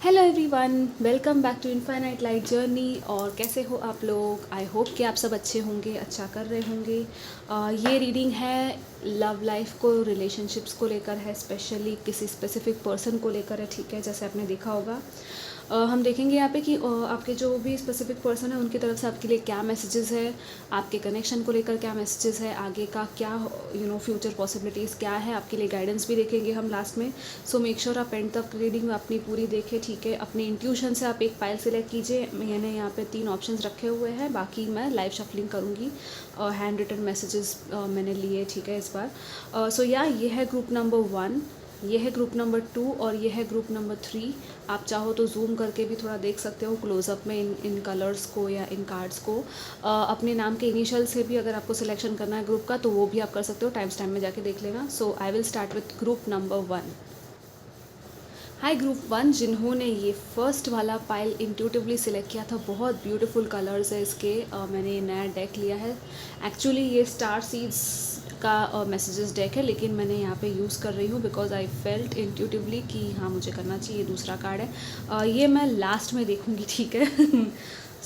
Hello everyone, welcome back to infinite light journey. और कैसे हो आप लोग? आई होप कि आप सब अच्छे होंगे, अच्छा कर रहे होंगे। ये रीडिंग है लव लाइफ को, रिलेशनशिप्स को लेकर है, स्पेशली किसी स्पेसिफिक पर्सन को लेकर है। ठीक है, जैसे आपने देखा होगा हम देखेंगे यहाँ पे कि आपके जो भी स्पेसिफिक पर्सन है उनकी तरफ से आपके लिए क्या मैसेजेस है, आपके कनेक्शन को लेकर क्या मैसेजेस है, आगे का क्या फ्यूचर पॉसिबिलिटीज़ क्या है, आपके लिए गाइडेंस भी देखेंगे हम लास्ट में। सो मेक श्योर आप एंड तक रीडिंग अपनी पूरी देखें। ठीक है, अपनी इंट्यूशन से आप एक फाइल सिलेक्ट कीजिए। मैंने यहाँ पे 3 ऑप्शंस रखे हुए हैं, बाकी मैं लाइव शफलिंग करूँगी। हैंड रिटन मैसेजेस मैंने लिए, ठीक है, इस बार। सो या ये है ग्रुप नंबर 1, ये है ग्रुप नंबर 2 और ये है ग्रुप नंबर 3। आप चाहो तो जूम करके भी थोड़ा देख सकते हो क्लोज़अप में इन कलर्स को या इन कार्ड्स को। अपने नाम के इनिशियल से भी अगर आपको सिलेक्शन करना है ग्रुप का तो वो भी आप कर सकते हो, टाइम स्टैम्प में जाके देख लेना। So I will start with group number 1। Hi group 1, जिन्होंने ये फर्स्ट वाला पाइल इंट्यूटिवली सिलेक्ट किया था, बहुत ब्यूटीफुल कलर्स है इसके। मैंने ये नया डेक लिया है। एक्चुअली ये स्टार सीड्स का मैसेजेस डेक है, लेकिन मैंने यहाँ पे यूज़ कर रही हूँ बिकॉज आई फेल्ट इंट्यूटिवली कि हाँ मुझे करना चाहिए। दूसरा कार्ड है, ये मैं लास्ट में देखूँगी, ठीक है।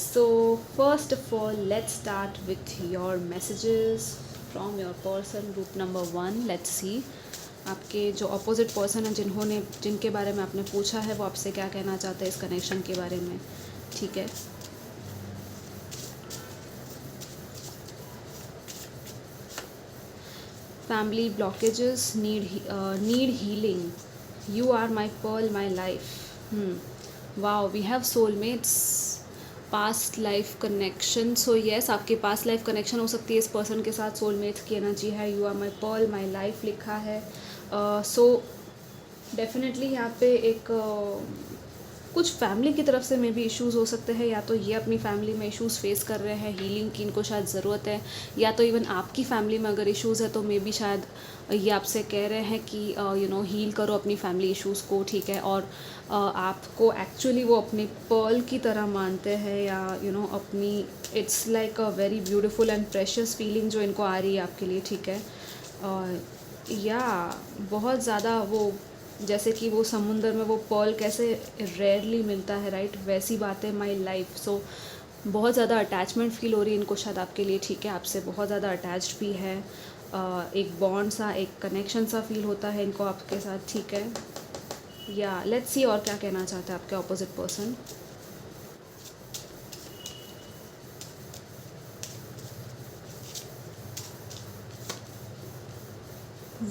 So first of all let's start with your messages from your person group number 1। Let's see आपके जो अपोजिट पर्सन है, जिनके बारे में आपने पूछा है, वो आपसे क्या कहना चाहते हैं इस कनेक्शन के बारे में। ठीक है, family blockages, need healing, you are my pearl my life. Wow, we have soulmates, past life connection. So yes, आपके पास्ट लाइफ कनेक्शन हो सकती है इस पर्सन के साथ। सोलमेट्स की एनर्जी है, you are my pearl my life लिखा है। सो डेफिनेटली यहाँ पे एक कुछ फैमिली की तरफ से मे भी इश्यूज़ हो सकते हैं, या तो ये अपनी फैमिली में इश्यूज़ फेस कर रहे हैं, हीलिंग की इनको शायद ज़रूरत है, या तो इवन आपकी फैमिली में अगर इश्यूज़ है तो मे भी शायद ये आपसे कह रहे हैं कि हील करो अपनी फैमिली इश्यूज़ को। ठीक है, और आपको एक्चुअली वो अपने पर्ल की तरह मानते हैं, या अपनी, it's like a very beautiful and precious feeling जो इनको आ रही है आपके लिए। ठीक है, या बहुत ज़्यादा वो, जैसे कि वो समुंदर में वो पर्ल कैसे रेयरली मिलता है, राइट, वैसी बात है माई लाइफ। सो बहुत ज़्यादा अटैचमेंट फील हो रही है इनको शायद आपके लिए। ठीक है, आपसे बहुत ज़्यादा अटैच्ड भी है। एक बॉन्ड सा, एक कनेक्शन सा फील होता है इनको आपके साथ। ठीक है, या लेट्स सी और क्या कहना चाहते हैं आपके opposite person.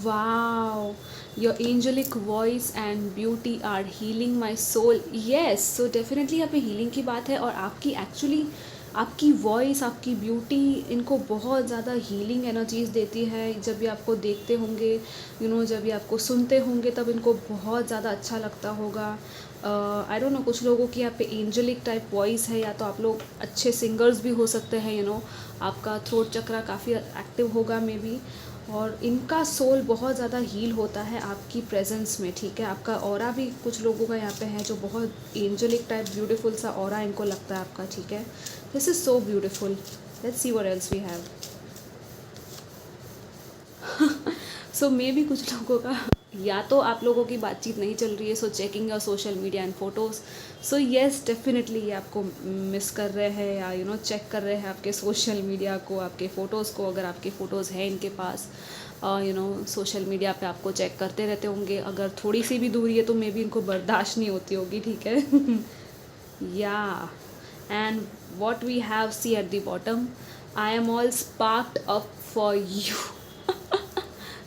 Wow, your angelic voice and beauty are healing my soul. Yes, so definitely यहाँ पे हीलिंग की बात है, और आपकी एक्चुअली आपकी वॉइस, आपकी ब्यूटी इनको बहुत ज़्यादा हीलिंग एनर्जीज़ देती है। जब भी आपको देखते होंगे, जब भी आपको सुनते होंगे, तब इनको बहुत ज़्यादा अच्छा लगता होगा। आई डोंट नो, कुछ लोगों की यहाँ पे एंजलिक टाइप वॉइस है, या तो आप लोग अच्छे सिंगर्स भी हो सकते हैं। आपका थ्रोट चक्रा काफ़ी एक्टिव होगा मे बी, और इनका सोल बहुत ज़्यादा हील होता है आपकी प्रेजेंस में। ठीक है, आपका ऑरा भी कुछ लोगों का यहाँ पे है जो बहुत एंजलिक टाइप ब्यूटीफुल सा ऑरा इनको लगता है आपका। ठीक है, this is so beautiful. Let's see what else we have. So मे भी कुछ लोगों का, या तो आप लोगों की बातचीत नहीं चल रही है, so checking your social media and photos. So yes, definitely ये आपको मिस कर रहे हैं, या चेक कर रहे हैं आपके सोशल मीडिया को, आपके फ़ोटोज़ को, अगर आपके फ़ोटोज़ हैं इनके पास। सोशल मीडिया पे आपको चेक करते रहते होंगे। अगर थोड़ी सी भी दूरी है तो मे बी इनको बर्दाश्त नहीं होती होगी। ठीक है, या and what we have see at the bottom, I am all sparked up for you.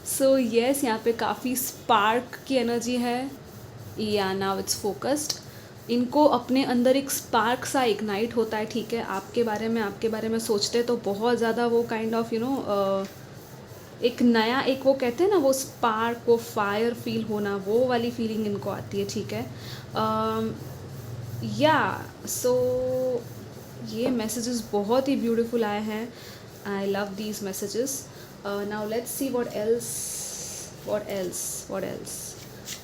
So yes, यहाँ पे काफ़ी स्पार्क की एनर्जी है, या नाउ इट्स फोकस्ड। इनको अपने अंदर एक स्पार्क सा इग्नाइट होता है। ठीक है, आपके बारे में सोचते हैं तो बहुत ज़्यादा वो काइंड ऑफ एक नया, एक वो कहते हैं ना, वो स्पार्क, वो फायर फील होना, वो वाली फीलिंग इनको आती है। ठीक है, या सो ये मैसेजेस बहुत ही ब्यूटीफुल आए हैं। I love these messages. Now let's see what else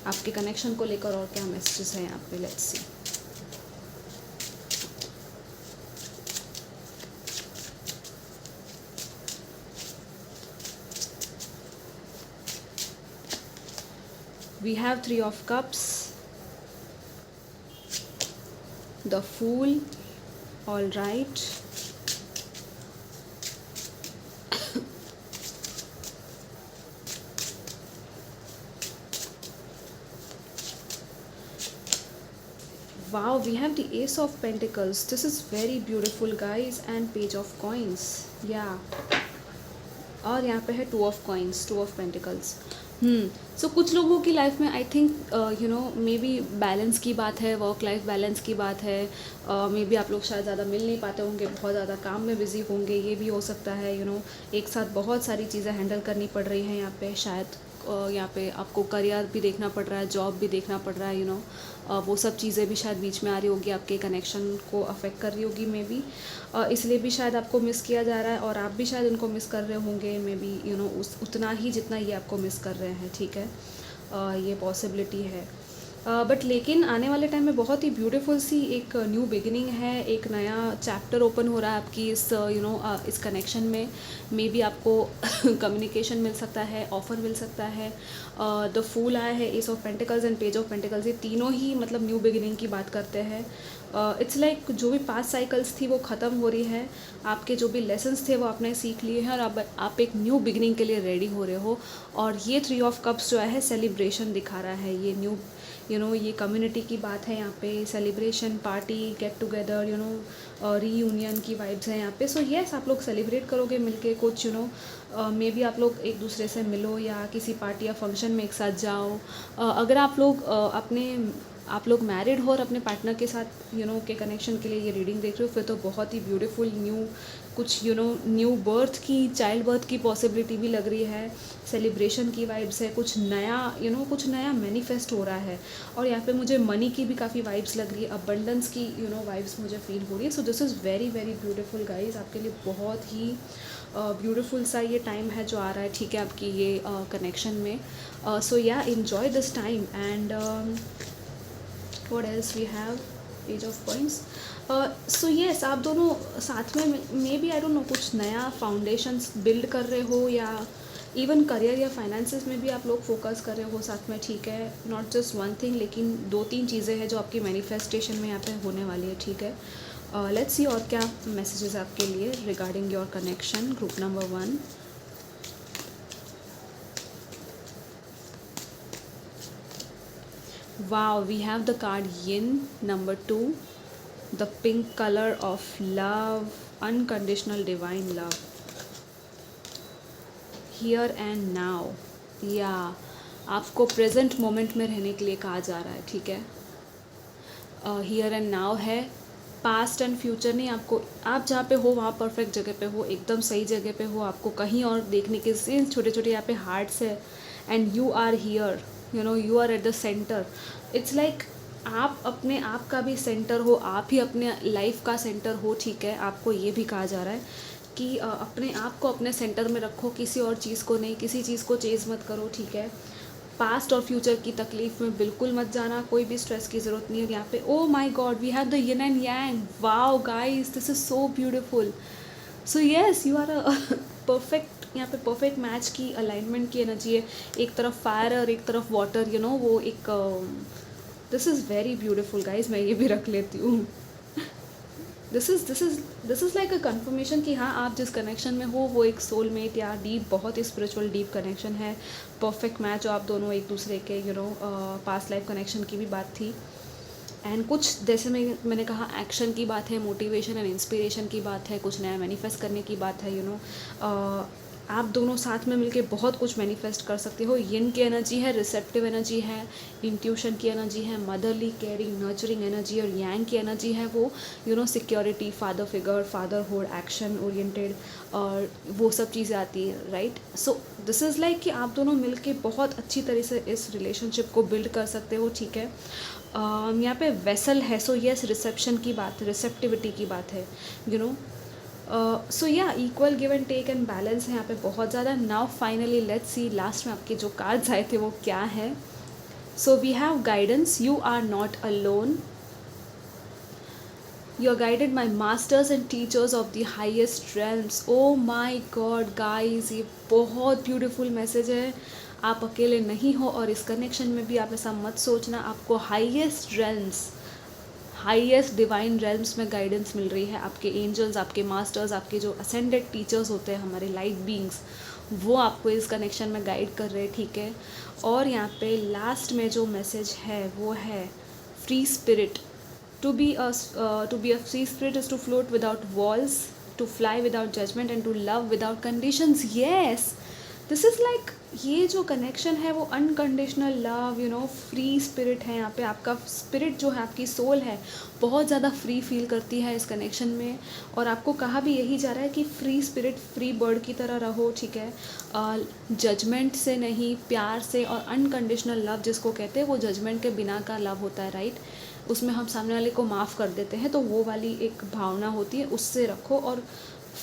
आपके कनेक्शन को लेकर और क्या मैसेजेस हैं यहाँ पे। Let's see. We have 3 of cups, the fool, all right, wow, we have the ace of pentacles. This is very beautiful guys. And page of coins, yeah. और यहाँ पे है two of coins, two of pentacles. So कुछ लोगों की life में I think you know maybe balance की बात है, वर्क लाइफ बैलेंस की बात है। मे बी आप लोग शायद ज़्यादा मिल नहीं पाते होंगे, बहुत ज़्यादा काम में बिजी होंगे, ये भी हो सकता है। यू नो एक साथ बहुत सारी चीज़ें हैंडल करनी पड़ रही हैं यहाँ पे। शायद यहाँ पे आपको करियर भी देखना पड़ रहा है, जॉब भी देखना पड़ रहा है। यू नो वो सब चीज़ें भी शायद बीच में आ रही होगी, आपके कनेक्शन को अफेक्ट कर रही होगी मे बी। इसलिए भी शायद आपको मिस किया जा रहा है, और आप भी शायद इनको मिस कर रहे होंगे मे बी, यू नो उस उतना ही जितना ये आपको मिस कर रहे हैं, ठीक है। ये पॉसिबिलिटी है। बट लेकिन आने वाले टाइम में बहुत ही ब्यूटीफुल सी एक न्यू बिगिनिंग है, एक नया चैप्टर ओपन हो रहा है आपकी इस यू नो इस कनेक्शन में। मे बी आपको कम्युनिकेशन मिल सकता है, ऑफ़र मिल सकता है। द फूल आया है, S of pentacles and page of pentacles, ये तीनों ही मतलब न्यू बिगिनिंग की बात करते हैं। इट्स लाइक जो भी पास्ट साइकिल्स थी वो ख़त्म हो रही है, आपके जो भी लेसन्स थे वो आपने सीख लिए हैं, और अब आप एक न्यू बिगिनिंग के लिए रेडी हो रहे हो। और ये थ्री ऑफ कप्स जो है सेलिब्रेशन दिखा रहा है, ये न्यू यू नो ये कम्युनिटी की बात है यहाँ पे, celebration, party, get together, you know reunion की वाइब्स हैं यहाँ पे। सो येस, आप लोग सेलिब्रेट करोगे मिलके कुछ, यू नो मे बी आप लोग एक दूसरे से मिलो या किसी पार्टी या फंक्शन में एक साथ जाओ। अगर आप लोग आप लोग मैरिड हो और अपने पार्टनर के साथ यू नो के कनेक्शन के लिए ये रीडिंग देख रहे हो, फिर तो बहुत ही ब्यूटीफुल न्यू कुछ यू नो न्यू बर्थ की, चाइल्ड बर्थ की पॉसिबिलिटी भी लग रही है। सेलिब्रेशन की वाइब्स है, कुछ नया यू नो कुछ नया मैनिफेस्ट हो रहा है। और यहाँ पे मुझे मनी की भी काफ़ी वाइब्स लग रही है, अबंडेंस की यू नो वाइब्स मुझे फील हो रही है। So this is very very beautiful guys, आपके लिए बहुत ही ब्यूटीफुल सा ये टाइम है जो आ रहा है, ठीक है, आपकी ये कनेक्शन में। सो या enjoy this time. And what else we have, page of coins। so yes, आप दोनों साथ में maybe I don't know कुछ नया फाउंडेशंस बिल्ड कर रहे हो, या इवन करियर या फाइनेंसेस में भी आप लोग फोकस कर रहे हो साथ में, ठीक है। नॉट जस्ट वन थिंग, लेकिन दो तीन चीज़ें हैं जो आपकी मैनिफेस्टेशन में यहाँ पे होने वाली है, ठीक है। लेट्स सी और क्या मैसेजेस आपके लिए regarding your connection, group number 1। Wow, we have the card Yin, number 2, the pink color of love, unconditional divine love, here and now। या आपको प्रेजेंट मोमेंट में रहने के लिए कहा जा रहा है, ठीक है। हियर एंड नाउ है, पास्ट एंड फ्यूचर नहीं। आपको आप जहाँ पे हो वहाँ परफेक्ट जगह पे हो, एकदम सही जगह पे हो, आपको कहीं और देखने के छोटे छोटे यहाँ पे हार्ट्स है, and you are here, you know you are at the centre. It's like आप अपने आप का भी सेंटर हो, आप ही अपने लाइफ का सेंटर हो, ठीक है। आपको ये भी कहा जा रहा है कि अपने आप को अपने सेंटर में रखो, किसी और चीज़ को नहीं, किसी चीज़ को चेज़ मत करो, ठीक है। पास्ट और फ्यूचर की तकलीफ़ में बिल्कुल मत जाना, कोई भी स्ट्रेस की ज़रूरत नहीं है यहाँ पे। Oh my god, we have the yin and yang. Wow guys, this is so beautiful. So yes, you are a perfect, यहाँ पे परफेक्ट मैच की अलाइनमेंट की एनर्जी है। एक तरफ फायर और एक तरफ वाटर, यू नो वो एक this is very beautiful guys. मैं ये भी रख लेती हूँ। This is like a conformation कि हाँ, आप जिस कनेक्शन में हो वो एक सोलमेट या डीप, बहुत ही स्पिरिचुअल डीप कनेक्शन है, परफेक्ट मैच हो आप दोनों एक दूसरे के, you know past life connection की भी बात थी। एंड कुछ जैसे मैंने कहा एक्शन की बात है, मोटिवेशन एंड इंस्पिरेशन की बात है, कुछ नया मैनिफेस्ट करने की बात है, यू नो आप दोनों साथ में मिलके बहुत कुछ मैनिफेस्ट कर सकते हो। यिन की एनर्जी है, रिसेप्टिव एनर्जी है, इंट्यूशन की एनर्जी है, मदरली केयरिंग नर्चरिंग एनर्जी, और यांग की एनर्जी है वो you know security, father figure, fatherhood, action oriented, और वो सब चीज़ें आती है, right. So this is like कि आप दोनों मिलके बहुत अच्छी तरह से इस रिलेशनशिप को बिल्ड कर सकते हो, ठीक है। यहाँ पे वेसल है, सो यस, रिसेप्शन की बात, रिसेप्टिविटी की बात है, you know. So ya equal give and take and balance है यहाँ पे बहुत ज़्यादा। Now finally let's see last में आपके जो कार्ड्स आए थे वो क्या है। So we have guidance, you are not alone, you are guided my masters and teachers of the highest realms. Oh my god guys, ये बहुत ब्यूटीफुल मैसेज है। आप अकेले नहीं हो, और इस कनेक्शन में भी आप ऐसा मत सोचना, आपको highest realms, highest divine realms में गाइडेंस मिल रही है। आपके एंजल्स, आपके मास्टर्स, आपके जो असेंडेड टीचर्स होते हैं, हमारे लाइट बीइंग्स, वो आपको इस कनेक्शन में गाइड कर रहे हैं, ठीक है। और यहाँ पे लास्ट में जो मैसेज है वो है free spirit. To be a free spirit is to float without walls, to fly without judgment and to love without conditions. Yes, this is like, ये जो कनेक्शन है वो अनकंडीशनल लव, फ्री स्पिरिट है। यहाँ पे आपका स्पिरिट जो है, आपकी सोल है, बहुत ज़्यादा फ्री फील करती है इस कनेक्शन में। और आपको कहा भी यही जा रहा है कि फ्री स्पिरिट, फ्री बर्ड की तरह रहो, ठीक है। जजमेंट से नहीं, प्यार से। और अनकंडीशनल लव जिसको कहते हैं, वो जजमेंट के बिना का लव होता है, राइट। उसमें हम सामने वाले को माफ़ कर देते हैं, तो वो वाली एक भावना होती है, उससे रखो। और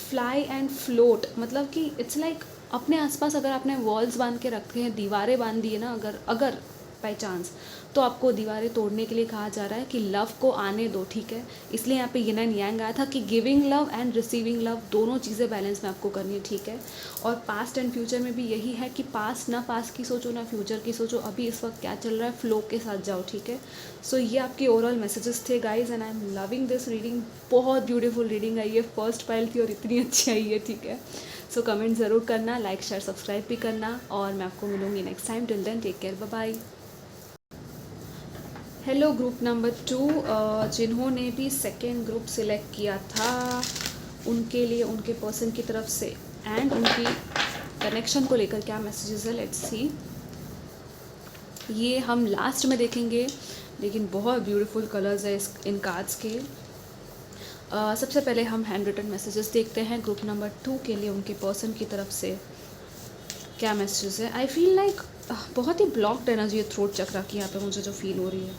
फ्लाई एंड फ्लोट मतलब कि इट्स लाइक अपने आसपास अगर आपने वॉल्स बांध के रखे हैं, दीवारें बांध दी है ना, अगर बाई चांस, तो आपको दीवारें तोड़ने के लिए कहा जा रहा है कि लव को आने दो, ठीक है। इसलिए यहाँ पे यिन एंड यांग आया था कि giving love and receiving love, दोनों चीज़ें बैलेंस में आपको करनी है, ठीक है। और पास्ट एंड फ्यूचर में भी यही है कि पास्ट की सोचो ना फ्यूचर की सोचो, अभी इस वक्त क्या चल रहा है, फ्लो के साथ जाओ, ठीक है। सो ये आपके ओवरऑल मैसेजेस थे guys, and I am loving this reading. बहुत ब्यूटीफुल रीडिंग आई है, फर्स्ट पाइल थी और इतनी अच्छी आई है, ठीक है। सो कमेंट ज़रूर करना, लाइक शेयर सब्सक्राइब भी करना, और मैं आपको मिलूँगी next time. Till then take care, bye bye. Hello group number 2, जिन्होंने भी सेकेंड ग्रुप सिलेक्ट किया था, उनके लिए उनके पर्सन की तरफ से एंड उनकी कनेक्शन को लेकर क्या मैसेजेस है, लेट्स सी। ये हम लास्ट में देखेंगे, लेकिन बहुत ब्यूटीफुल कलर्स है इन कार्ड्स के। सबसे पहले हम हैंड रिटन मैसेजेस देखते हैं ग्रुप नंबर 2 के लिए उनके पर्सन की तरफ से क्या मैसेजेस है। आई फील लाइक बहुत ही ब्लॉक्ड एनर्जी है थ्रोट चक्रा की, यहाँ पे मुझे जो फील हो रही है,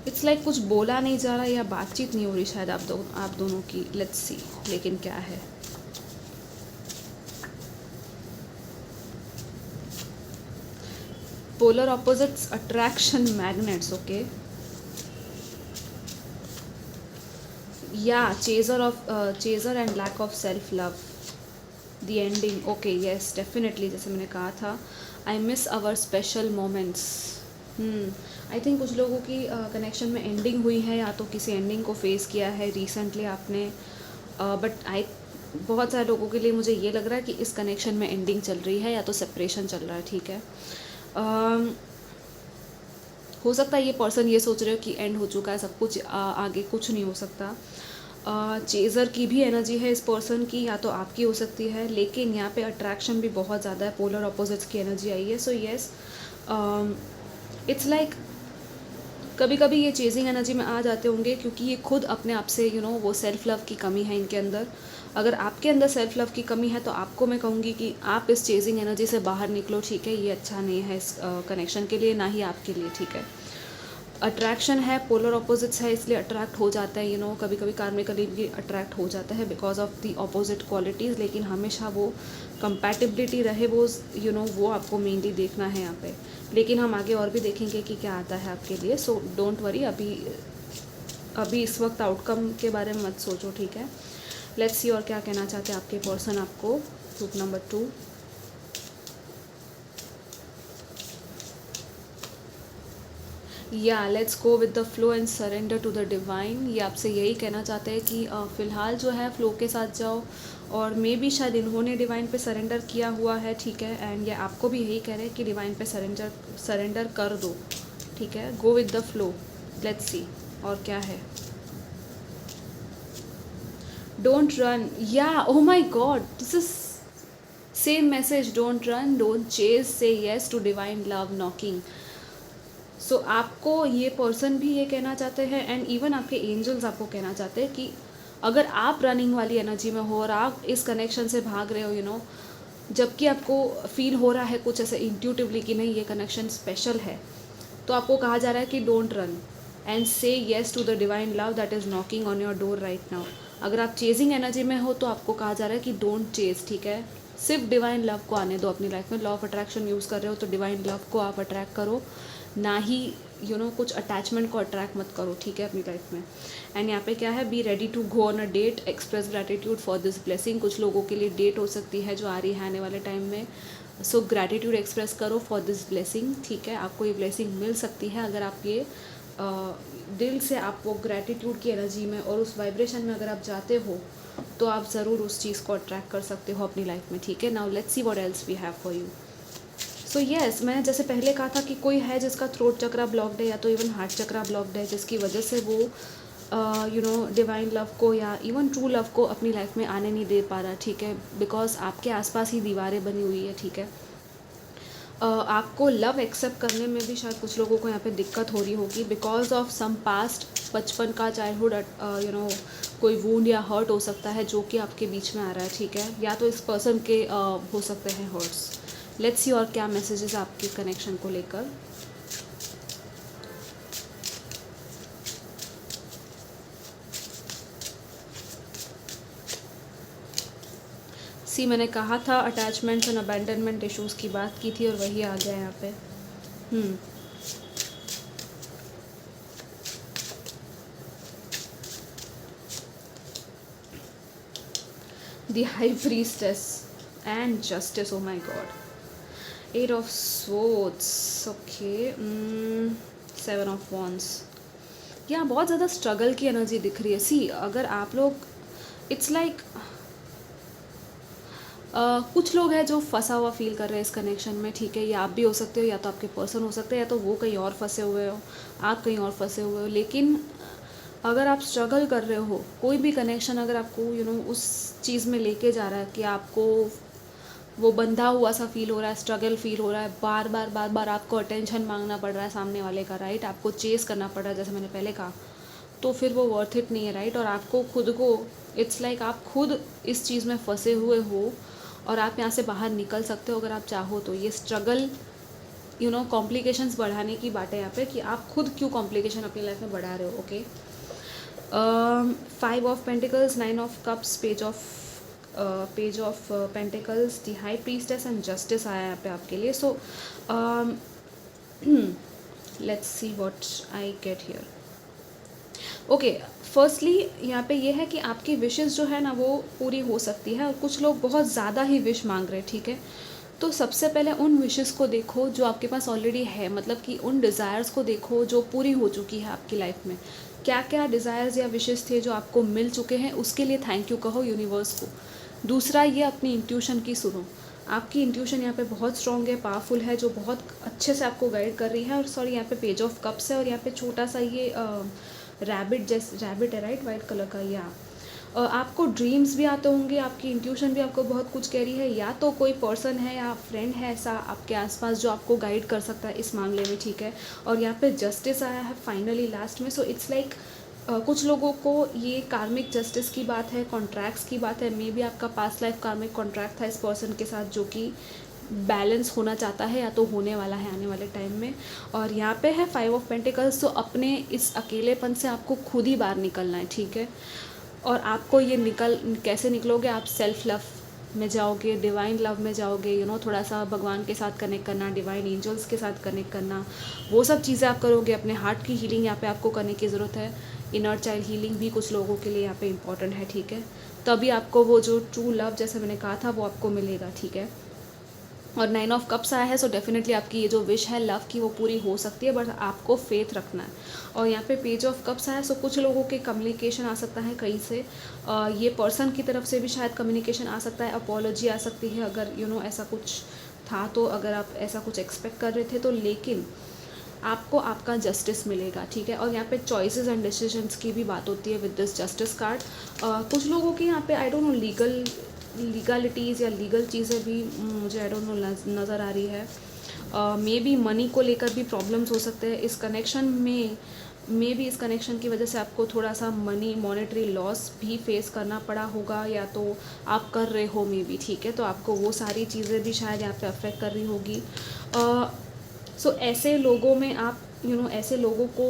इट्स लाइक कुछ बोला नहीं जा रहा या बातचीत नहीं हो रही शायद आप दोनों की। लेट्स सी लेकिन क्या है। Polar opposites, attraction, magnets, okay. Ya chaser and lack of self love, the ending, okay, yes definitely, जैसे मैंने कहा था, I miss our special moments. I think कुछ लोगों की कनेक्शन में एंडिंग हुई है, या तो किसी एंडिंग को फेस किया है रिसेंटली आपने, बट बहुत सारे लोगों के लिए मुझे ये लग रहा है कि इस कनेक्शन में एंडिंग चल रही है, या तो सेपरेशन चल रहा है, ठीक है। हो सकता है ये पर्सन ये सोच रहे हो कि एंड हो चुका है सब कुछ, आगे कुछ नहीं हो सकता। चेज़र की भी एनर्जी है इस पर्सन की, या तो आपकी हो सकती है, लेकिन यहाँ पे अट्रैक्शन भी बहुत ज़्यादा है, पोलर ऑपोजिट्स की एनर्जी आई है। सो येस, इट्स लाइक कभी कभी ये चेजिंग एनर्जी में आ जाते होंगे, क्योंकि ये खुद अपने आप से वो सेल्फ लव की कमी है इनके अंदर। अगर आपके अंदर सेल्फ लव की कमी है, तो आपको मैं कहूँगी कि आप इस चेजिंग एनर्जी से बाहर निकलो, ठीक है। ये अच्छा नहीं है इस कनेक्शन के लिए, ना ही आपके लिए, ठीक है। अट्रैक्शन है, पोलर ऑपोजिट्स है, इसलिए अट्रैक्ट हो जाता है, कभी कभी कार्मिकली भी अट्रैक्ट हो जाता है because of the opposite qualities, लेकिन हमेशा वो कंपैटिबिलिटी रहे, वो वो आपको मेनली देखना है यहाँ पे। लेकिन हम आगे और भी देखेंगे कि क्या आता है आपके लिए। सो डोंट वरी, अभी इस वक्त आउटकम के बारे में मत सोचो, ठीक है। लेट्स सी और क्या कहना चाहते हैं आपके पर्सन आपको, ग्रुप नंबर 2। या let's go with the flow and surrender to the divine. ये आपसे यही कहना चाहते हैं कि फ़िलहाल जो है फ्लो के साथ जाओ, और मे बी शायद इन्होंने डिवाइन पे सरेंडर किया हुआ है, ठीक है। एंड ये आपको भी यही कह रहे हैं कि डिवाइन पे सरेंडर कर दो, ठीक है। Go with the flow, let's see और क्या है। Don't run, ya oh my god, this is same message, don't run, don't chase, say yes to divine love knocking. So आपको ये पर्सन भी ये कहना चाहते हैं, एंड इवन आपके एंजल्स आपको कहना चाहते हैं कि अगर आप रनिंग वाली एनर्जी में हो और आप इस कनेक्शन से भाग रहे हो, जबकि आपको फील हो रहा है कुछ ऐसे इंट्यूटिवली कि नहीं ये कनेक्शन स्पेशल है, तो आपको कहा जा रहा है कि don't run and say yes to the divine love that is knocking on your door right now. अगर आप चेजिंग एनर्जी में हो, तो आपको कहा जा रहा है कि डोंट चेज, ठीक है। सिर्फ डिवाइन लव को आने दो अपनी लाइफ में। लॉ ऑफ अट्रैक्शन यूज़ कर रहे हो, तो डिवाइन लव को आप अट्रैक्ट करो, ना ही कुछ अटैचमेंट को अट्रैक्ट मत करो, ठीक है, अपनी लाइफ में। एंड यहाँ पे क्या है, be ready to go on a date, express gratitude for this blessing. कुछ लोगों के लिए डेट हो सकती है जो आ रही है आने वाले टाइम में। सो ग्रैटिट्यूड एक्सप्रेस करो फॉर दिस ब्लेसिंग, ठीक है। आपको ये ब्लेसिंग मिल सकती है अगर आप ये दिल से आप वो ग्रैटिट्यूड की एनर्जी में और उस वाइब्रेशन में अगर आप जाते हो तो आप ज़रूर उस चीज़ को अट्रैक्ट कर सकते हो अपनी लाइफ में, ठीक है। Now let's see what else we have for you. So yes, मैंने जैसे पहले कहा था कि कोई है जिसका थ्रोट चक्रा ब्लॉक्ड है या तो इवन हार्ट चक्रा ब्लॉक्ड है, जिसकी वजह से वो डिवाइन लव को या इवन ट्रू लव को अपनी लाइफ में आने नहीं दे पा रहा, ठीक है, बिकॉज आपके आसपास ही दीवारें बनी हुई है, ठीक है। आपको लव एक्सेप्ट करने में भी शायद कुछ लोगों को यहाँ पे दिक्कत हो रही होगी बिकॉज ऑफ सम पास्ट, बचपन का चाइल्डहुड कोई वूंड या हर्ट हो सकता है जो कि आपके बीच में आ रहा है, ठीक है, या तो इस पर्सन के हो सकते हैं हर्ट्स। लेट्स सी और क्या मैसेजेस आपके कनेक्शन को लेकर। मैंने कहा था अटैचमेंट्स एंड अबैंडनमेंट इश्यूज़ की बात की थी और वही आ गया यहाँ पे। The high priestess and justice, O my God, 8 of swords, okay, 7 of wands. यहाँ बहुत ज़्यादा स्ट्रगल की एनर्जी दिख रही है। सी, अगर आप लोग, इट्स लाइक कुछ लोग हैं जो फंसा हुआ फील कर रहे हैं इस कनेक्शन में, ठीक है, या आप भी हो सकते हो या तो आपके पर्सन हो सकते हैं या तो वो कहीं और फंसे हुए हो, आप कहीं और फंसे हुए हो। लेकिन अगर आप स्ट्रगल कर रहे हो, कोई भी कनेक्शन अगर आपको उस चीज़ में लेके जा रहा है कि आपको वो बंधा हुआ सा फील हो रहा है, स्ट्रगल फील हो रहा है, बार बार आपको अटेंशन मांगना पड़ रहा है सामने वाले का, राइट, आपको चेस करना पड़ रहा है जैसे मैंने पहले कहा, तो फिर वो वर्थ इट नहीं है, राइट। और आपको खुद को, इट्स लाइक आप खुद इस चीज़ में फंसे हुए हो और आप यहाँ से बाहर निकल सकते हो अगर आप चाहो तो। ये स्ट्रगल कॉम्प्लिकेशंस बढ़ाने की बात है यहाँ पे कि आप खुद क्यों कॉम्प्लिकेशन अपनी लाइफ में बढ़ा रहे हो, okay. 5 of pentacles, 9 of cups, page of pentacles, the high priestess and justice आया यहाँ पे आपके लिए। सो let's see what I get here. Okay, firstly यहाँ पे ये है कि आपकी विशेस जो है ना वो पूरी हो सकती है और कुछ लोग बहुत ज़्यादा ही विश मांग रहे हैं, ठीक है। तो सबसे पहले उन विशेस को देखो जो आपके पास ऑलरेडी है, मतलब कि उन डिज़ायर्स को देखो जो पूरी हो चुकी है आपकी लाइफ में। क्या क्या डिज़ायर्स या विशेस थे जो आपको मिल चुके हैं, उसके लिए थैंक यू कहो यूनिवर्स को। दूसरा, ये अपनी इंट्यूशन की सुनो। आपकी इंट्यूशन यहाँ पे बहुत स्ट्रॉन्ग है, पावरफुल है, जो बहुत अच्छे से आपको गाइड कर रही है। और सॉरी, यहाँ पे पेज ऑफ कप्स है और यहाँ पे छोटा सा ये रैबिट है, राइट, वाइट कलर का। या आपको ड्रीम्स भी आते होंगे, आपकी इंट्यूशन भी आपको बहुत कुछ कह रही है, या तो कोई पर्सन है या फ्रेंड है ऐसा आपके आसपास जो आपको गाइड कर सकता है इस मामले में, ठीक है। और यहाँ पे जस्टिस आया है फाइनली लास्ट में। सो इट्स लाइक कुछ लोगों को ये कार्मिक जस्टिस की बात है, कॉन्ट्रैक्ट्स की बात है। मे बी आपका पास्ट लाइफ कार्मिक कॉन्ट्रैक्ट था इस पर्सन के साथ जो कि बैलेंस होना चाहता है या तो होने वाला है आने वाले टाइम में। और यहाँ पे है 5 ऑफ पेंटिकल्स। तो अपने इस अकेलेपन से आपको खुद ही बाहर निकलना है, ठीक है। और आपको ये कैसे निकलोगे, आप सेल्फ लव में जाओगे, डिवाइन लव में जाओगे, थोड़ा सा भगवान के साथ कनेक्ट करना, डिवाइन एंजल्स के साथ कनेक्ट करना, वो सब चीज़ें आप करोगे। अपने हार्ट की हीलिंग यहाँ पे आपको करने की ज़रूरत है। इनर चाइल्ड हीलिंग भी कुछ लोगों के लिए यहाँ पे इम्पॉर्टेंट है, ठीक है। तभी आपको वो जो ट्रू लव जैसे मैंने कहा था वो आपको मिलेगा, ठीक है। और 9 ऑफ कप्स आया है। सो डेफिनेटली आपकी ये जो विश है लव की वो पूरी हो सकती है, बट आपको फेथ रखना है। और यहाँ पे पेज ऑफ कप्स आया है। सो कुछ लोगों के कम्युनिकेशन आ सकता है कहीं से, ये पर्सन की तरफ से भी शायद कम्युनिकेशन आ सकता है, अपॉलॉजी आ सकती है अगर ऐसा कुछ था तो, अगर आप ऐसा कुछ एक्सपेक्ट कर रहे थे तो। लेकिन आपको आपका जस्टिस मिलेगा, ठीक है। और यहाँ पे चॉइसेस एंड डिसीजंस की भी बात होती है विद दिस जस्टिस कार्ड। कुछ लोगों के यहाँ पे आई डोंट नो लीगलिटीज़ या लीगल चीज़ें भी मुझे आई डोंट नो नज़र आ रही है। मे बी मनी को लेकर भी प्रॉब्लम्स हो सकते हैं इस कनेक्शन में। मे बी इस कनेक्शन की वजह से आपको थोड़ा सा मॉनेटरी लॉस भी फेस करना पड़ा होगा, या तो आप कर रहे हो मे बी, ठीक है। तो आपको वो सारी चीज़ें भी शायद यहाँ पे अफेक्ट कर रही होगी। सो ऐसे लोगों में आप ऐसे लोगों को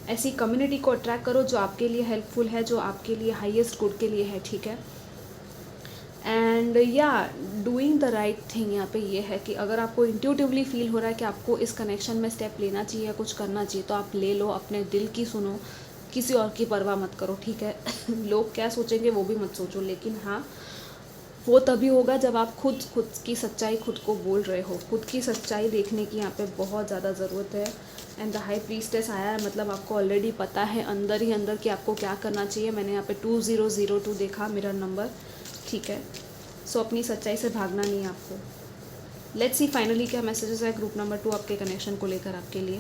ऐसी कम्युनिटी को अट्रैक्ट करो जो आपके लिए हेल्पफुल है, जो आपके लिए हाईएस्ट गुड के लिए है, ठीक है। एंड या डूइंग द राइट थिंग यहाँ पे ये है कि अगर आपको इंट्यूटिवली फील हो रहा है कि आपको इस कनेक्शन में स्टेप लेना चाहिए, कुछ करना चाहिए, तो आप ले लो। अपने दिल की सुनो, किसी और की परवाह मत करो, ठीक है। लोग क्या सोचेंगे वो भी मत सोचो। लेकिन हाँ, वो तभी होगा जब आप खुद की सच्चाई खुद को बोल रहे हो। खुद की सच्चाई देखने की यहाँ पे बहुत ज़्यादा ज़रूरत है। एंड द हाई प्रीस्टेस आया है, मतलब आपको ऑलरेडी पता है अंदर ही अंदर कि आपको क्या करना चाहिए। मैंने यहाँ पे 2002 देखा मिरर नंबर, ठीक है। सो अपनी सच्चाई से भागना नहीं है आपको। लेट्स सी फाइनली क्या मैसेजेस है ग्रुप नंबर 2 आपके कनेक्शन को लेकर आपके लिए।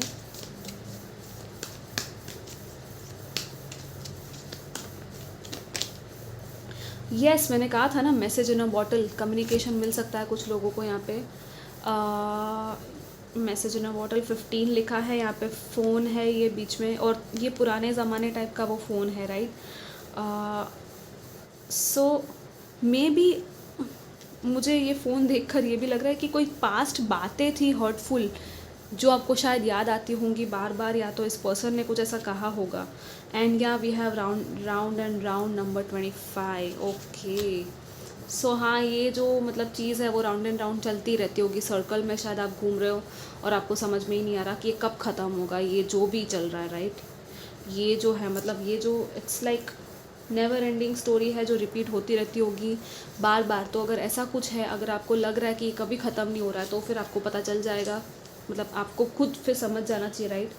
यस मैंने कहा था ना, message in a bottle, communication मिल सकता है कुछ लोगों को यहाँ पे। मैसेज इन अ बॉटल 15 लिखा है यहाँ पे। फ़ोन है ये बीच में, और ये पुराने ज़माने टाइप का वो फ़ोन है, राइट। सो मे बी मुझे ये फ़ोन देखकर ये भी लग रहा है कि कोई पास्ट बातें थी हर्टफुल जो आपको शायद याद आती होंगी बार बार, या तो इस पर्सन ने कुछ ऐसा कहा होगा। And ya we have round and round number 25। Okay, so हाँ, ये जो मतलब चीज़ है वो राउंड एंड राउंड चलती रहती होगी, सर्कल में शायद आप घूम रहे हो और आपको समझ में ही नहीं आ रहा कि ये कब ख़त्म होगा, ये जो भी चल रहा है, राइट। ये जो है मतलब ये जो it's like never ending story है जो रिपीट होती रहती होगी बार बार। तो अगर ऐसा कुछ है, अगर आपको लग रहा है कि कभी ख़त्म नहीं हो रहा है, तो फिर आपको पता चल जाएगा, मतलब आपको खुद फिर समझ जाना चाहिए, राइट,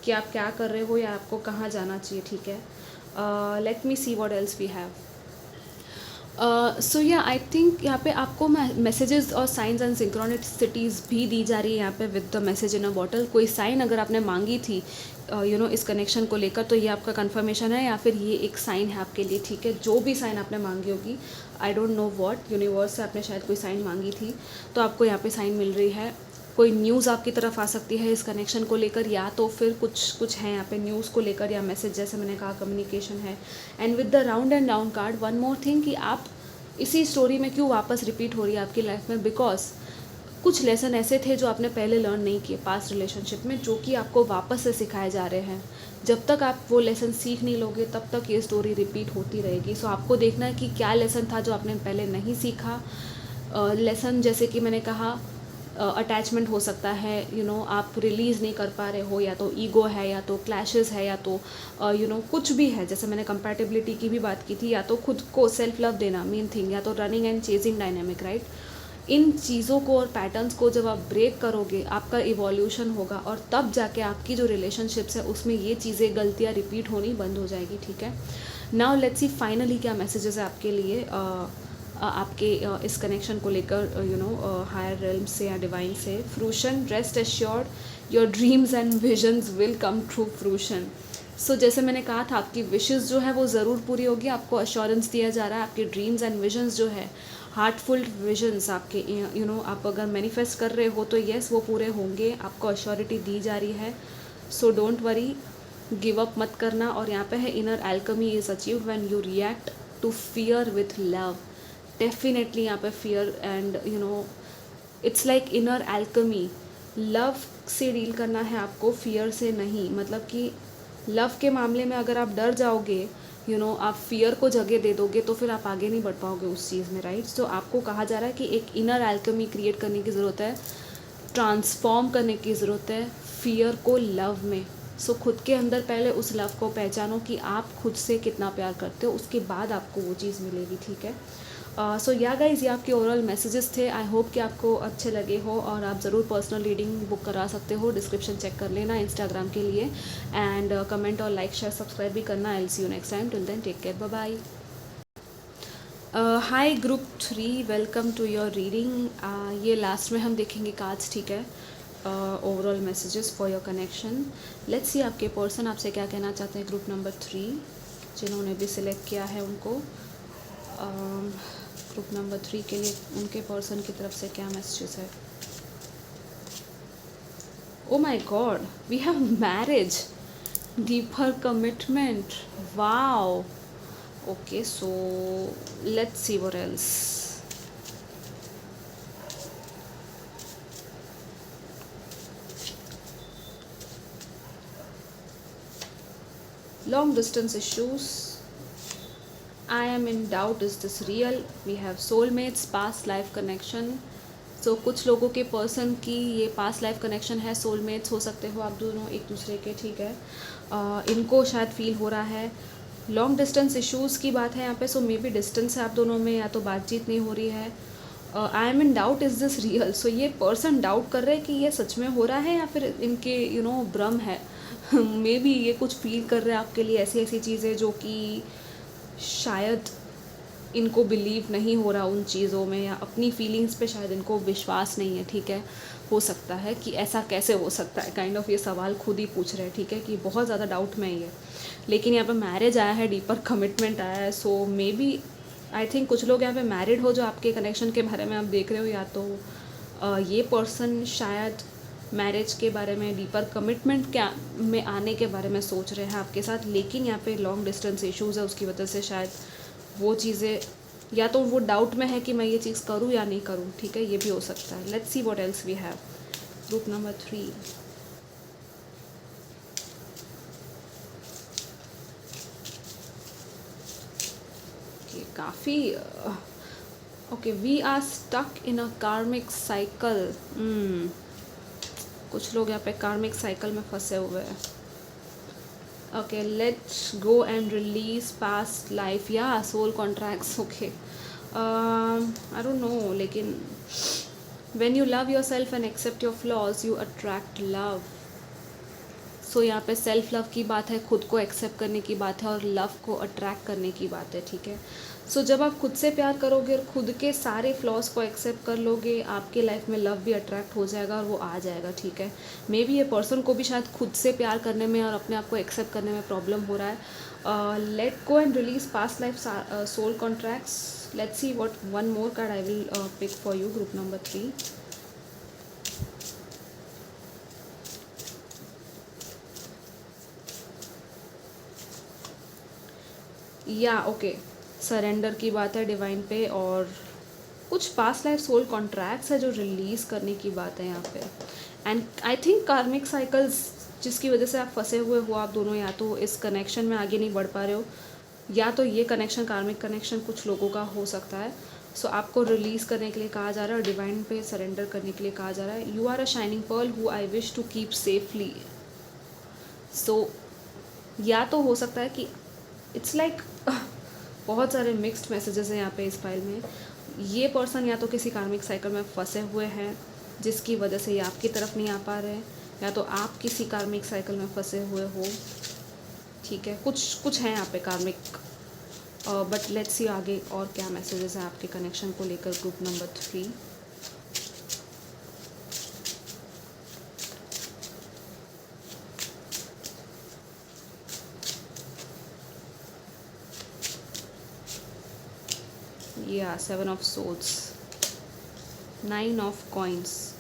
कि आप क्या कर रहे हो या आपको कहाँ जाना चाहिए, ठीक है। Let me see what else we have. So ya I think यहाँ पे आपको मैसेजेस और साइंस एंड सिंक्रोनिसिटीज़ भी दी जा रही है यहाँ पे with the message in a bottle. कोई साइन अगर आपने मांगी थी इस कनेक्शन को लेकर, तो ये आपका कंफर्मेशन है, या फिर ये एक साइन है आपके लिए, ठीक है। जो भी साइन आपने मांगी होगी, आई डोंट नो व्हाट, यूनिवर्स से आपने शायद कोई साइन मांगी थी, तो आपको यहाँ पे साइन मिल रही है। कोई न्यूज़ आपकी तरफ आ सकती है इस कनेक्शन को लेकर, या तो फिर कुछ है यहाँ पे न्यूज़ को लेकर, या मैसेज, जैसे मैंने कहा कम्युनिकेशन है। And with the round and round card, one more thing, कि आप इसी स्टोरी में क्यों वापस रिपीट हो रही है आपकी लाइफ में, बिकॉज कुछ लेसन ऐसे थे जो आपने पहले लर्न नहीं किए पास्ट रिलेशनशिप में, जो कि आपको वापस से सिखाए जा रहे हैं। जब तक आप वो लेसन सीख नहीं लोगे, तब तक ये स्टोरी रिपीट होती रहेगी। सो आपको देखना है कि क्या लेसन था जो आपने पहले नहीं सीखा। लेसन जैसे कि मैंने कहा, अटैचमेंट हो सकता है, आप रिलीज़ नहीं कर पा रहे हो, या तो ईगो है, या तो क्लैशेस है, या तो कुछ भी है। जैसे मैंने कंपैटिबिलिटी की भी बात की थी, या तो खुद को सेल्फ लव देना मेन थिंग, या तो running and chasing dynamic, right. इन चीज़ों को और पैटर्न्स को जब आप ब्रेक करोगे, आपका इवोल्यूशन होगा, और तब जाके आपकी जो रिलेशनशिप्स है उसमें ये चीज़ें, गलतियाँ रिपीट होनी बंद हो जाएगी, ठीक है। नाउ लेट्स सी फाइनली क्या मैसेजेस है आपके लिए आपके इस कनेक्शन को लेकर, हायर रेल्म से या डिवाइन से। Fruition, rest assured your dreams and visions will come true fruition. So जैसे मैंने कहा था, आपकी विशेस जो है वो ज़रूर पूरी होगी, आपको अश्योरेंस दिया जा रहा है। आपके ड्रीम्स एंड विजन्स जो है, हार्टफुल विजन्स आपके, आप अगर मैनिफेस्ट कर रहे हो तो येस वो पूरे होंगे, आपको अश्योरिटी दी जा रही है। So don't worry, give up मत करना। और यहाँ पे है inner alchemy is achieved when you react to fear with love. Definitely यहाँ पे fear and it's like inner alchemy. Love से डील करना है आपको, फियर से नहीं। मतलब कि लव के मामले में अगर आप डर जाओगे, आप फियर को जगह दे दोगे, तो फिर आप आगे नहीं बढ़ पाओगे उस चीज़ में, राइट। तो आपको कहा जा रहा है कि एक इनर एल्कमी क्रिएट करने की ज़रूरत है, ट्रांसफॉर्म करने की ज़रूरत है फियर को लव में। सो खुद के अंदर पहले उस लव को पहचानो कि आप खुद से कितना प्यार करते हो, उसके बाद आपको वो चीज़ मिलेगी, ठीक है। सो या गाइज, ये आपके ओवरऑल मैसेजेस थे। आई होप कि आपको अच्छे लगे हो, और आप ज़रूर पर्सनल रीडिंग बुक करा सकते हो। डिस्क्रिप्शन चेक कर लेना इंस्टाग्राम के लिए, एंड कमेंट और लाइक शेयर सब्सक्राइब भी करना। I will see you next time, till then take care, bye bye. Hi group 3, welcome to your reading. ये लास्ट में हम देखेंगे कार्ड्स, ठीक है, overall messages for your connection. Let's see आपके पर्सन आपसे क्या कहना चाहते हैं। ग्रुप नंबर 3 जिन्होंने भी सिलेक्ट किया है उनको, ग्रुप नंबर 3 के लिए उनके पर्सन की तरफ से क्या मैसेजेस है। Oh my god, we have marriage, deeper commitment, wow. Okay, so let's see what else. long distance issues, I am in doubt, is this real? We have soulmates, past life connection. So कुछ लोगों के person की ये past life connection है, soulmates हो सकते हो आप दोनों एक दूसरे के, ठीक है। इनको शायद फील हो रहा है लॉन्ग डिस्टेंस इश्यूज़ की बात है यहाँ पे, सो मे बी डिस्टेंस है आप दोनों में, या तो बातचीत नहीं हो रही है। I am in doubt, is this real? So ये पर्सन डाउट कर रहे हैं कि ये सच में हो रहा है या फिर इनके भ्रम है। मे बी ये कुछ फील कर रहे हैं आपके लिए ऐसी ऐसी चीज़ें जो कि शायद इनको बिलीव नहीं हो रहा उन चीज़ों में, या अपनी फीलिंग्स पे शायद इनको विश्वास नहीं है, ठीक है। हो सकता है कि ऐसा कैसे हो सकता है, काइंड ऑफ ये सवाल खुद ही पूछ रहे हैं, ठीक है, कि बहुत ज़्यादा डाउट में ही है। लेकिन यहाँ पे मैरिज आया है, डीपर कमिटमेंट आया है, सो मे बी आई थिंक कुछ लोग यहाँ पे मैरिड हो जो आपके कनेक्शन के बारे में आप देख रहे हो, या तो ये पर्सन शायद मैरिज के बारे में, डीपर कमिटमेंट क्या में आने के बारे में सोच रहे हैं आपके साथ, लेकिन यहाँ पे लॉन्ग डिस्टेंस इश्यूज़ है, उसकी वजह से शायद वो चीज़ें, या तो वो डाउट में है कि मैं ये चीज़ करूँ या नहीं करूँ, ठीक है, ये भी हो सकता है। Let's see what else we have. Group number 3, काफ़ी okay, we are stuck in a karmic cycle. कुछ लोग यहाँ पे कार्मिक साइकिल में फंसे हुए हैं। Okay, let's go and release past life, या soul contracts. Okay, I don't know, लेकिन when you love yourself and accept your flaws, you attract love. So यहाँ पे सेल्फ लव की बात है, खुद को एक्सेप्ट करने की बात है, और लव को अट्रैक्ट करने की बात है, ठीक है। सो जब आप खुद से प्यार करोगे और खुद के सारे फ्लॉज को एक्सेप्ट कर लोगे, आपके लाइफ में लव भी अट्रैक्ट हो जाएगा और वो आ जाएगा, ठीक है। मे बी ये पर्सन को भी शायद खुद से प्यार करने में और अपने आप को एक्सेप्ट करने में प्रॉब्लम हो रहा है। Let go and release past life soul contracts. Let's see what one more card I will pick for you, group number 3। या ओके, सरेंडर की बात है डिवाइन पे, और कुछ पास्ट लाइफ सोल कॉन्ट्रैक्ट्स है जो रिलीज़ करने की बात है यहाँ पे। एंड आई थिंक कार्मिक साइकिल्स जिसकी वजह से आप फंसे हुए हो आप दोनों, या तो इस कनेक्शन में आगे नहीं बढ़ पा रहे हो, या तो ये कनेक्शन, कार्मिक कनेक्शन कुछ लोगों का हो सकता है। सो आपको रिलीज़ करने के लिए कहा जा रहा है, डिवाइन पे सरेंडर करने के लिए कहा जा रहा है। You are a shining pearl who I wish to keep safely. So या तो हो सकता है कि इट्स लाइक बहुत सारे मिक्स्ड मैसेजेस हैं यहाँ पे इस फाइल में। ये पर्सन या तो किसी कार्मिक साइकिल में फंसे हुए हैं जिसकी वजह से ये आपकी तरफ नहीं आ पा रहे हैं, या तो आप किसी कार्मिक साइकिल में फंसे हुए हो, ठीक है। कुछ कुछ है यहाँ पे कार्मिक, बट लेट्स सी आगे और क्या मैसेजेस हैं आपके कनेक्शन को लेकर, group number 3। Yeah, 7 of swords, 9 of coins,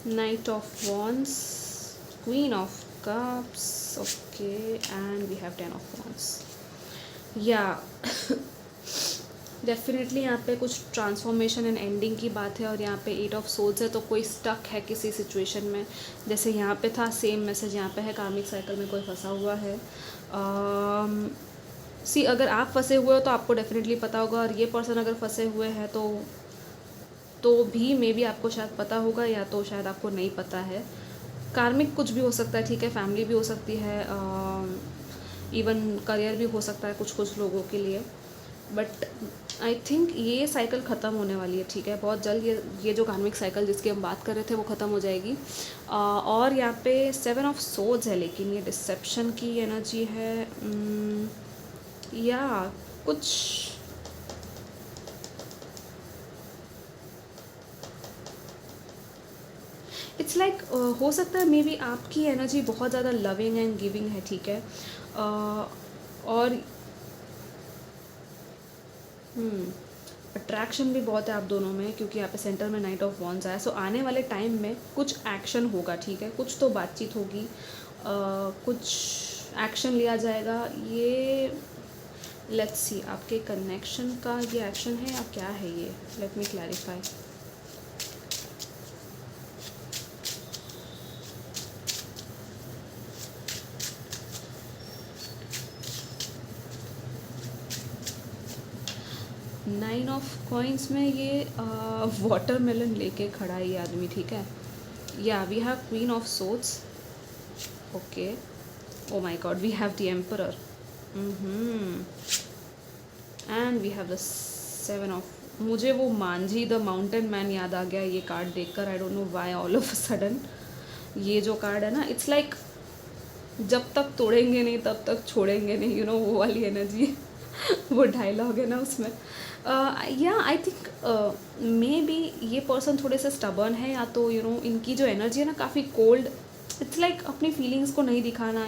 Knight of wands, Queen of cups, okay, and we have 10 of wands. Yeah, definitely यहाँ पे कुछ ट्रांसफॉर्मेशन एंड एंडिंग की बात है, और यहाँ पे 8 ऑफ सोल्स है, तो कोई स्टक है किसी सिचुएशन में, जैसे यहाँ पे था सेम मैसेज यहाँ पे है, कार्मिक साइकिल में कोई फंसा हुआ है। सी अगर आप फंसे हुए हो तो आपको डेफिनेटली पता होगा, और ये पर्सन अगर फंसे हुए हैं तो भी मे बी आपको शायद पता होगा, या तो शायद आपको नहीं पता है। कार्मिक कुछ भी हो सकता है, ठीक है, फैमिली भी हो सकती है, इवन करियर भी हो सकता है कुछ कुछ लोगों के लिए, बट आई थिंक ये साइकिल ख़त्म होने वाली है, ठीक है, बहुत जल्द ये जो कार्मिक साइकिल जिसकी हम बात कर रहे थे वो ख़त्म हो जाएगी। और यहाँ पे 7 ऑफ सोर्ड्स है, लेकिन ये डिसेप्शन की एनर्जी है, या कुछ इट्स लाइक हो सकता है मे बी आपकी एनर्जी बहुत ज़्यादा लविंग एंड गिविंग है, ठीक है, और अट्रैक्शन भी बहुत है आप दोनों में, क्योंकि यहाँ पे सेंटर में नाइट ऑफ वॉन्ड्स आया। सो आने वाले टाइम में कुछ एक्शन होगा, ठीक है, कुछ तो बातचीत होगी, कुछ एक्शन लिया जाएगा। ये लेट्स सी आपके कनेक्शन का ये एक्शन है या क्या है ये, let me clarify. 9 of coins में ये वाटरमेलन लेके खड़ा है ये आदमी, ठीक है। या we have queen of swords, okay. Oh my god, we have the emperor and we have the 7 of, मुझे वो मांझी द माउंटेन मैन याद आ गया ये कार्ड देखकर। आई don't know why all of a sudden ये जो कार्ड है ना, इट्स लाइक जब तक तोड़ेंगे नहीं तब तक छोड़ेंगे नहीं, वो वाली एनर्जी वो डायलॉग है ना उसमें। या आई थिंक मे बी ये पर्सन थोड़े से स्टबर्न है, या तो इनकी जो एनर्जी है ना काफ़ी कोल्ड। इट्स लाइक अपनी फीलिंग्स को नहीं दिखाना,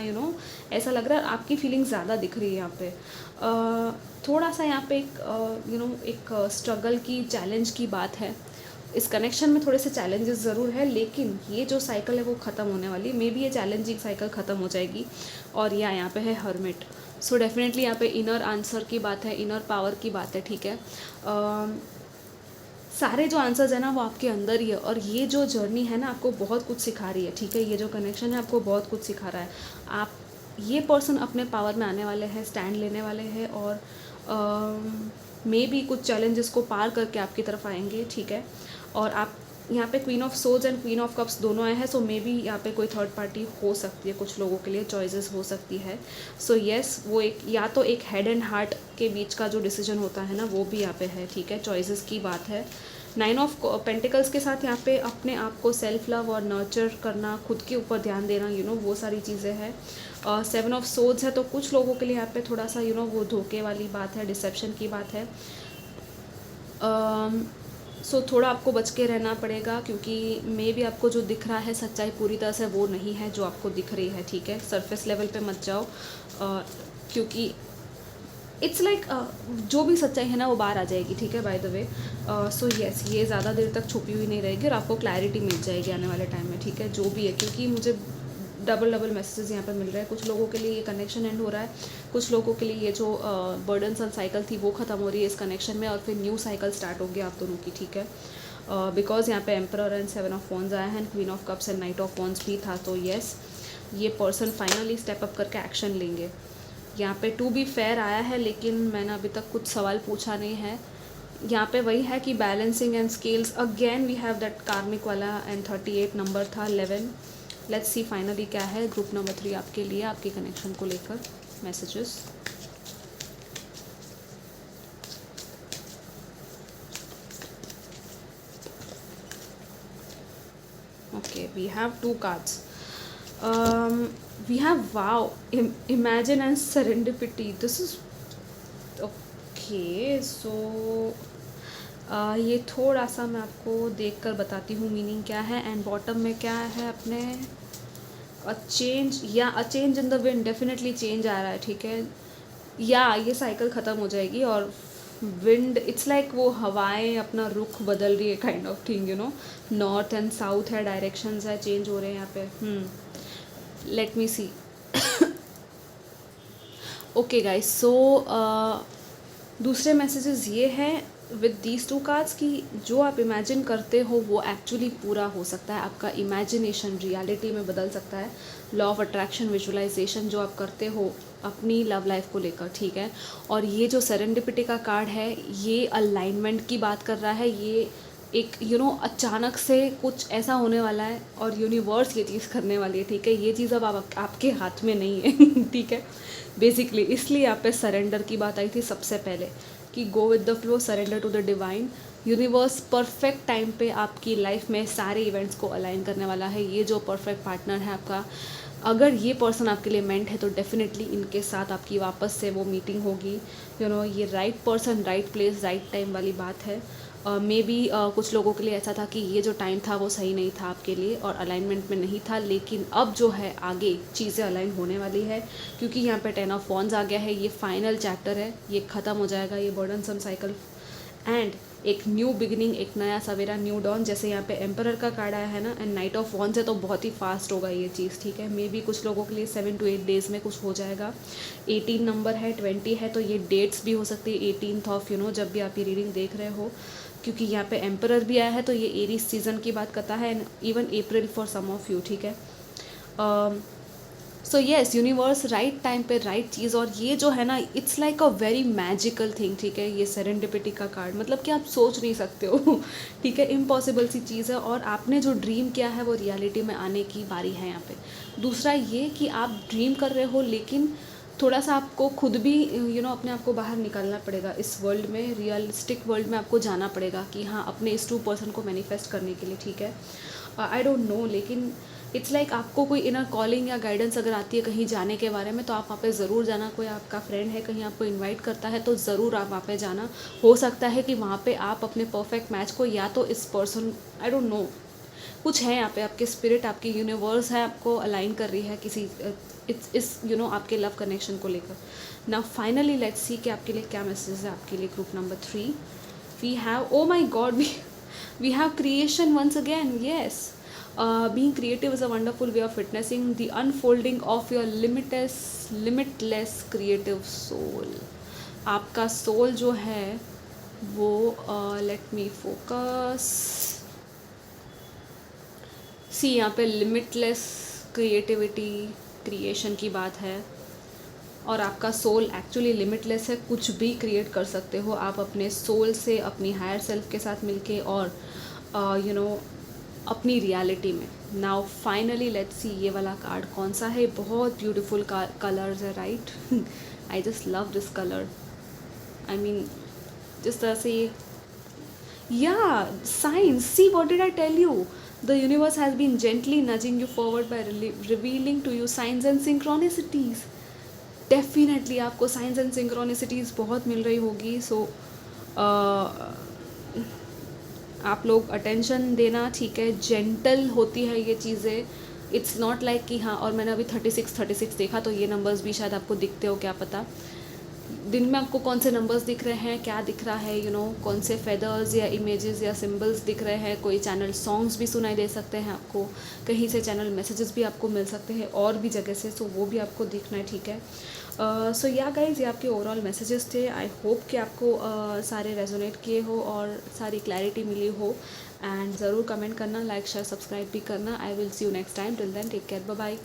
ऐसा लग रहा है आपकी फीलिंग्स ज़्यादा दिख रही है यहाँ पे। थोड़ा सा यहाँ पे एक स्ट्रगल की, चैलेंज की बात है। इस कनेक्शन में थोड़े से चैलेंजेस ज़रूर है, लेकिन ये जो साइकिल है वो ख़त्म होने वाली, मे बी ये चैलेंजिंग साइकिल ख़त्म हो जाएगी। और यहाँ पे है हर्मिट, सो डेफिनेटली यहाँ पे इनर आंसर की बात है, इनर पावर की बात है, ठीक है। सारे जो आंसर्स है ना वो आपके अंदर ही है, और ये जो जर्नी है ना आपको बहुत कुछ सिखा रही है, ठीक है। ये जो कनेक्शन है आपको बहुत कुछ सिखा रहा है। आप, ये पर्सन अपने पावर में आने वाले हैं, स्टैंड लेने वाले हैं, और मे बी कुछ चैलेंजेस को पार करके आपकी तरफ आएंगे, ठीक है। और आप यहाँ पे queen of swords and queen of cups दोनों आए हैं, सो मे बी यहाँ पे कोई थर्ड पार्टी हो सकती है, कुछ लोगों के लिए चॉइसेस हो सकती है। सो येस, वो एक, या तो एक हेड एंड हार्ट के बीच का जो डिसीजन होता है ना वो भी यहाँ पे है, ठीक है। चॉइसेस की बात है। 9 ऑफ पेंटिकल्स के साथ यहाँ पे अपने आप को सेल्फ लव और नर्चर करना, खुद के ऊपर ध्यान देना, वो सारी चीज़ें हैं। 7 ऑफ सोर्ड्स है, तो कुछ लोगों के लिए यहाँ पे थोड़ा सा वो धोखे वाली बात है, डिसेप्शन की बात है। सो थोड़ा आपको बच के रहना पड़ेगा, क्योंकि मे भी आपको जो दिख रहा है सच्चाई पूरी तरह से वो नहीं है जो आपको दिख रही है, ठीक है। सरफेस लेवल पे मत जाओ, क्योंकि इट्स लाइक जो भी सच्चाई है ना वो बाहर आ जाएगी, ठीक है, by the way. So yes, ये ज़्यादा देर तक छुपी हुई नहीं रहेगी और आपको क्लैरिटी मिल जाएगी आने वाले टाइम में, ठीक है, जो भी है। क्योंकि मुझे डबल मैसेजेस यहाँ पे मिल रहे हैं। कुछ लोगों के लिए ये कनेक्शन एंड हो रहा है, कुछ लोगों के लिए ये जो बर्डनसन साइकिल थी वो ख़त्म हो रही है इस कनेक्शन में, और फिर न्यू साइकिल स्टार्ट हो गया आप दोनों की, ठीक है। बिकॉज यहाँ पे एम्परर एंड 7 ऑफ वॉन्ड्स आया है, and queen of cups and night of wands भी था, तो येस, ये पर्सन फाइनली स्टेप अप करके एक्शन लेंगे। यहाँ पे टू बी फेयर आया है, लेकिन मैंने अभी तक कुछ सवाल पूछा नहीं है। यहाँ पे वही है कि balancing and scales, again we have that karmic वाला, एंड 38 नंबर था, 11। लेट्स सी फाइनली क्या है ग्रुप नंबर 3 आपके लिए, आपके कनेक्शन को लेकर messages. Okay, we have 2 cards. we have wow, imagine and serendipity. This is okay, so ये थोड़ा सा मैं आपको देखकर बताती हूँ मीनिंग क्या है। एंड बॉटम में क्या है अपने, अ चेंज, या a change in the wind, definitely change आ रहा है, ठीक है। या ये साइकिल ख़त्म हो जाएगी, और विंड, इट्स लाइक वो हवाएं अपना रुख बदल रही है, kind of thing, north and south है, डायरेक्शंस है, चेंज हो रहे हैं यहाँ पे। लेट मी सी। ओके गाइस, सो दूसरे मैसेजेस ये हैं विद दीज 2 कार्ड्स कि जो आप इमेजिन करते हो वो एक्चुअली पूरा हो सकता है, आपका इमेजिनेशन रियलिटी में बदल सकता है। लॉ ऑफ अट्रैक्शन, विजुअलाइजेशन जो आप करते हो अपनी लव लाइफ को लेकर, ठीक है। और ये जो सेरेंडिपिटी का कार्ड है, ये अलाइनमेंट की बात कर रहा है। ये एक अचानक से कुछ ऐसा होने वाला है, और यूनिवर्स ये चीज़ करने वाली है, ठीक है। ये चीज़ अब आपके हाथ में नहीं है ठीक है, बेसिकली। इसलिए आप पे सरेंडर की बात आई थी सबसे पहले, कि go with the flow, surrender to the divine. Universe perfect time पे आपकी लाइफ में सारे इवेंट्स को अलाइन करने वाला है। ये जो परफेक्ट पार्टनर है आपका, अगर ये पर्सन आपके लिए मेंट है, तो डेफिनेटली इनके साथ आपकी वापस से वो मीटिंग होगी। ये right person, right place, right time वाली बात है। मे बी कुछ लोगों के लिए ऐसा था कि ये जो टाइम था वो सही नहीं था आपके लिए, और अलाइनमेंट में नहीं था, लेकिन अब जो है आगे चीज़ें अलाइन होने वाली है, क्योंकि यहाँ पे 10 ऑफ वॉन्ड्स आ गया है। ये फाइनल चैप्टर है, ये ख़त्म हो जाएगा, ये बर्डनसम साइकिल, एंड एक न्यू बिगिनिंग, एक नया सवेरा, न्यू डॉन। जैसे यहाँ पे एम्परर का कार्ड आया है ना, एंड नाइट ऑफ वॉन्ड्स है, तो बहुत ही फास्ट होगा ये चीज़, ठीक है। मे बी कुछ लोगों के लिए 7 to 8 डेज़ में कुछ हो जाएगा। 18 नंबर है, 20 है, तो ये डेट्स भी हो सकती है 18th ऑफ जब भी आप ये रीडिंग देख रहे हो, क्योंकि यहाँ पे एम्परर भी आया है, तो ये एरीज सीजन की बात करता है, and even April for some of you, ठीक है। So yes, universe right time पे राइट चीज़, और ये जो है ना, it's like a very magical thing, ठीक है। ये सेरेंडिपिटी का कार्ड मतलब कि आप सोच नहीं सकते हो ठीक है, इम्पॉसिबल सी चीज़ है, और आपने जो ड्रीम किया है वो रियलिटी में आने की बारी है यहाँ पे। दूसरा ये कि आप ड्रीम कर रहे हो, लेकिन थोड़ा सा आपको खुद भी अपने आप को बाहर निकालना पड़ेगा इस वर्ल्ड में, रियलिस्टिक वर्ल्ड में आपको जाना पड़ेगा कि हाँ, अपने इस 2% को मैनिफेस्ट करने के लिए, ठीक है। आई डोंट नो, लेकिन इट्स लाइक आपको कोई इनर कॉलिंग या गाइडेंस अगर आती है कहीं जाने के बारे में, तो आप वहाँ पे ज़रूर जाना। कोई आपका फ्रेंड है कहीं आपको इनवाइट करता है तो ज़रूर आप वहाँ पे जाना। हो सकता है कि वहाँ पे आप अपने परफेक्ट मैच को, या तो इस पर्सन, आई डोंट नो, कुछ है यहाँ पे, आपके स्पिरिट, आपकी यूनिवर्स है, आपको अलाइन कर रही है किसी इस आपके लव कनेक्शन को लेकर। नाउ फाइनली लेट्स सी कि आपके लिए क्या मैसेज है आपके लिए। Group number 3 we have, oh my god, we have creation once again. Yes, being creative is a wonderful way of witnessing the unfolding of your limitless creative soul. आपका soul जो है वो, लेट मी फोकस, सी यहाँ पे limitless creativity, creation की बात है, और आपका सोल एक्चुअली लिमिटलेस है, कुछ भी क्रिएट कर सकते हो आप अपने सोल से, अपनी हायर सेल्फ के साथ मिलके, और अपनी रियलिटी में। नाउ फाइनली लेट्स सी ये वाला कार्ड कौन सा है। बहुत ब्यूटीफुल कलर्स है, right I just love this colour. I mean जिस तरह से ये, ya signs, see what did I tell you, the universe has been gently nudging you forward by revealing to you signs and synchronicities. Definitely आपको signs and synchronicities बहुत मिल रही होगी। सो आप लोग अटेंशन देना, ठीक है। जेंटल होती है ये चीज़ें, इट्स नॉट लाइक कि हाँ, और मैंने अभी 36 देखा तो ये नंबर्स भी शायद आपको दिखते हो, क्या पता। दिन में आपको कौन से नंबर्स दिख रहे हैं, क्या दिख रहा है, कौन से फेदर्स या इमेजेस या सिंबल्स दिख रहे हैं। कोई चैनल सॉन्ग्स भी सुनाई दे सकते हैं आपको, कहीं से चैनल मैसेजेस भी आपको मिल सकते हैं और भी जगह से, सो वो भी आपको दिखना है, ठीक है। सो या गाइज, ये आपके ओवरऑल मैसेजेस थे। आई होप कि आपको सारे रेजोनेट किए हो और सारी क्लैरिटी मिली हो। एंड ज़रूर कमेंट करना, लाइक शेयर सब्सक्राइब भी करना। I will see you next time. Till then take care, bye bye.